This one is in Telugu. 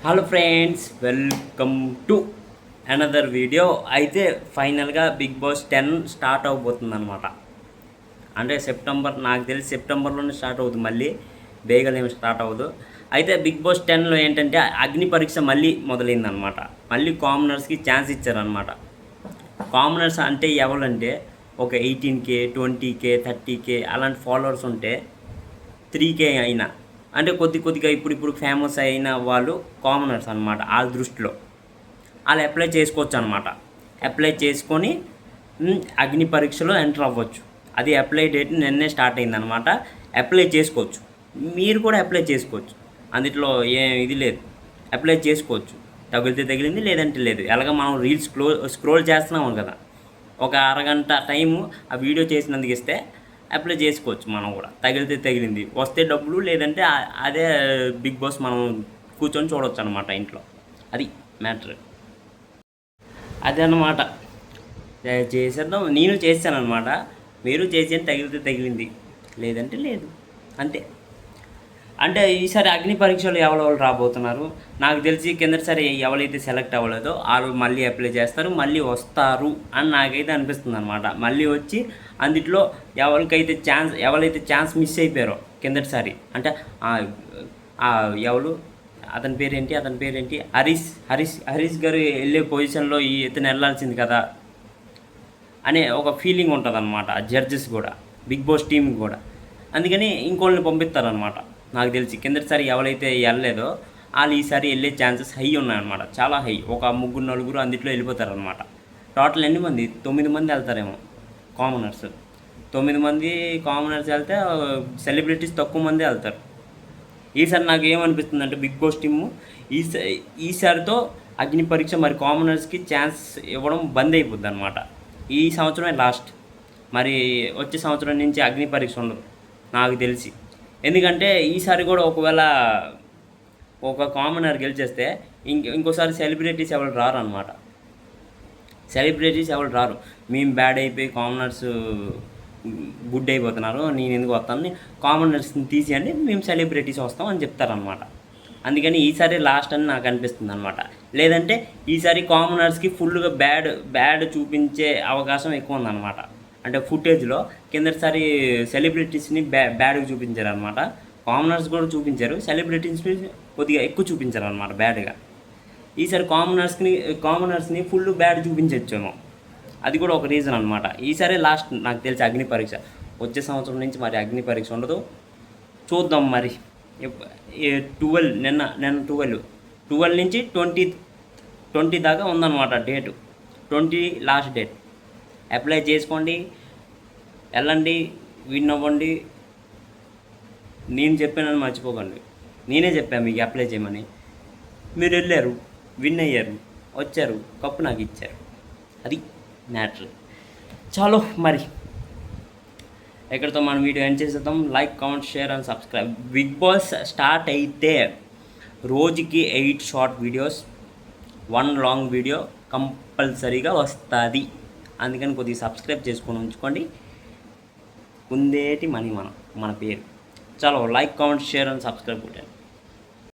Hello friends, welcome to another video. అయితే ఫైనల్గా బిగ్ బాస్ 10 స్టార్ట్ అవబోతుంది అనమాట. అంటే సెప్టెంబర్, నాకు తెలిసి సెప్టెంబర్లోనే స్టార్ట్ అవుతుంది, మళ్ళీ బేగలు ఏమి స్టార్ట్ అవ్వదు. అయితే బిగ్ బాస్ 10లో ఏంటంటే అగ్ని పరీక్ష మళ్ళీ మొదలైందనమాట. మళ్ళీ కామనర్స్కి ఛాన్స్ ఇచ్చారనమాట. కామనర్స్ అంటే ఎవరంటే ఒక 18K 20K 30K అలాంటి ఫాలోవర్స్ ఉంటే 3K అయినా, అంటే కొద్దిగా ఇప్పుడు ఫేమస్ అయిన వాళ్ళు కామనర్స్ అనమాట. వాళ్ళ దృష్టిలో వాళ్ళు అప్లై చేసుకోవచ్చు అనమాట. అప్లై చేసుకొని అగ్ని పరీక్షలో ఎంటర్ అవ్వచ్చు. అది అప్లై డేట్ నిన్నే స్టార్ట్ అయిందనమాట. అప్లై చేసుకోవచ్చు, మీరు కూడా అప్లై చేసుకోవచ్చు. అందులో ఇది లేదు, అప్లై చేసుకోవచ్చు. తగిలితే తగిలింది, లేదంటే లేదు. ఎలాగ మనం రీల్స్ స్క్రోల్ చేస్తున్నాము కదా, ఒక అరగంట టైము ఆ వీడియో చేసినందుకు ఇస్తే అప్లై చేసుకోవచ్చు. మనం కూడా తగిలితే తగిలింది, వస్తే డబ్బులు, లేదంటే అదే బిగ్ బాస్ మనం కూర్చొని చూడవచ్చు అనమాట ఇంట్లో. అది మ్యాటర్, అదే అన్నమాట. చేసేద్దాం. నేను చేశానమాట, మీరు చేసేది. తగిలితే తగిలింది, లేదంటే లేదు, అంతే. అంటే ఈసారి అగ్ని పరీక్షలు ఎవరెవరు రాబోతున్నారు నాకు తెలిసి, కిందసారి ఎవరైతే సెలెక్ట్ అవ్వలేదో వాళ్ళు మళ్ళీ అప్లై చేస్తారు, మళ్ళీ వస్తారు అని నాకైతే అనిపిస్తుంది అనమాట. మళ్ళీ వచ్చి అందులో ఎవరైతే ఛాన్స్ మిస్ అయిపోయారో కిందటిసారి, అంటే ఎవరు అతని పేరేంటి హరీష్ గారు వెళ్ళే పొజిషన్లో ఇతను వెళ్ళాల్సింది కదా అనే ఒక ఫీలింగ్ ఉంటుంది అనమాట జడ్జెస్ కూడా, బిగ్ బాస్ టీమ్ కూడా. అందుకని ఇంకోళ్ళని పంపిస్తారనమాట. నాకు తెలిసి కిందటిసారి ఎవరైతే వెళ్ళలేదో వాళ్ళు ఈసారి వెళ్ళే ఛాన్సెస్ హై ఉన్నాయన్నమాట, చాలా హై. ఒక 3-4 అందులో వెళ్ళిపోతారనమాట. టోటల్ ఎన్ని మంది? 9 మంది వెళ్తారేమో కామనర్స్. 9 మంది కామనర్స్ వెళ్తే సెలబ్రిటీస్ తక్కువ మంది వెళ్తారు. ఈసారి నాకు ఏమనిపిస్తుంది అంటే, బిగ్ బాస్ టీము ఈసారితో అగ్ని పరీక్ష మరి కామనర్స్కి ఛాన్స్ ఇవ్వడం బంద్ అయిపోద్ది అనమాట. ఈ సంవత్సరమే లాస్ట్. మరి వచ్చే సంవత్సరం నుంచి అగ్ని పరీక్ష ఉండదు నాకు తెలిసి. ఎందుకంటే ఈసారి కూడా ఒకవేళ ఒక కామనర్ గెలిచేస్తే ఇంకోసారి సెలబ్రిటీస్ ఎవరు రారు అనమాట. మేము బ్యాడ్ అయిపోయి కామనర్స్ గుడ్ అయిపోతున్నారు, నేను ఎందుకు వస్తాను, కామనర్స్ని తీసేయండి, మేము సెలబ్రిటీస్ వస్తాం అని చెప్తారనమాట. అందుకని ఈసారి లాస్ట్ అని నాకు అనిపిస్తుంది అనమాట. లేదంటే ఈసారి కామనర్స్కి ఫుల్గా బ్యాడ్ చూపించే అవకాశం ఎక్కువ ఉందన్నమాట. అంటే ఫుటేజ్లో కిందసారి సెలబ్రిటీస్ని బ్యాడ్గా చూపించారు అనమాట. కామనర్స్ కూడా చూపించారు, సెలబ్రిటీస్ని కొద్దిగా ఎక్కువ చూపించారు అనమాట బ్యాడ్గా. ఈసారి కామనర్స్ని ఫుల్ బ్యాడ్ చూపించచ్చేమో, అది కూడా ఒక రీజన్ అనమాట. ఈసారి లాస్ట్ నాకు తెలిసి అగ్ని పరీక్ష. వచ్చే సంవత్సరం నుంచి మరి అగ్ని పరీక్ష ఉండదు, చూద్దాం మరి. 12 నుంచి 20 దాకా ఉందన్నమాట డేటు. 20 last date. అప్లై చేసుకోండి, వెళ్ళండి, విన్ అవ్వండి. నేను చెప్పానని మర్చిపోకండి. నేనే చెప్పాను మీకు అప్లై చేయమని. మీరు వెళ్ళారు, విన్ అయ్యారు, వచ్చారు, కప్పు నాకు ఇచ్చారు. అది మ్యాటర్. చాలు మరి, ఎక్కడితో మనం వీడియో ఎండ్ చేసేద్దాం. Like, comment, share and subscribe. Bigg Boss start అయితే రోజుకి 8 షార్ట్ వీడియోస్, 1 లాంగ్ వీడియో కంపల్సరీగా వస్తుంది. అందుకని కొద్దిగా సబ్స్క్రైబ్ చేసుకొని ఉంచుకోండి. ఉందేటి మన పేరు. చలో, like, comment, share and subscribe కొట్టండి.